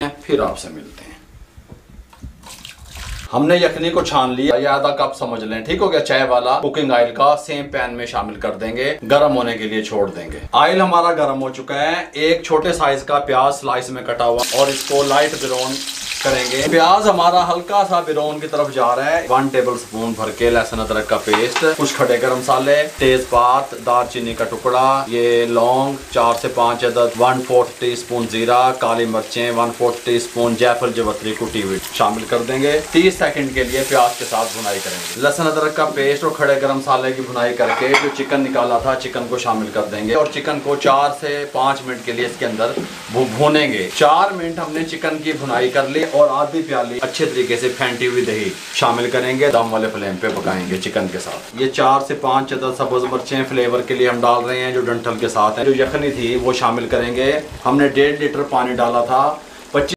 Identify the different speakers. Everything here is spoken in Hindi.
Speaker 1: हैं, फिर आपसे मिलते हैं। हमने यखनी को छान लिया, या आधा कप समझ लें, ठीक हो गया। चाय वाला कुकिंग ऑयल का सेम पैन में शामिल कर देंगे, गर्म होने के लिए छोड़ देंगे। ऑयल हमारा गर्म हो चुका है। एक छोटे साइज का प्याज स्लाइस में कटा हुआ और इसको लाइट ब्राउन करेंगे। प्याज हमारा हल्का सा ब्राउन की तरफ जा रहा है। 1 टेबल स्पून भर के लहसुन अदरक का पेस्ट, कुछ खड़े गरम मसाले, तेजपात, दालचीनी का टुकड़ा, ये लौंग 4 से 5 अदद, 1/4 टीस्पून जीरा, काली मिर्चें 1/4 टीस्पून, जायफल जवत्री कुटी हुई शामिल कर देंगे। 30 सेकंड के लिए प्याज के साथ भुनाई करेंगे। लहसुन अदरक का पेस्ट और खड़े गरम मसाले की भुनाई करके जो चिकन निकाला था, चिकन को शामिल कर देंगे और चिकन को 4 से 5 मिनट के लिए इसके अंदर भूनेंगे। 4 मिनट हमने चिकन की भुनाई कर ली और आधी प्याली अच्छे तरीके से फेंटी हुई दही शामिल करेंगे। दम वाले फ्लेम पे पकाएंगे चिकन के साथ। ये 4 से 5 अदद सब्ज मिर्चें फ्लेवर के लिए हम डाल रहे हैं, जो डंठल के साथ है। जो यखनी थी वो शामिल करेंगे। हमने 1.5 लीटर पानी डाला था। 25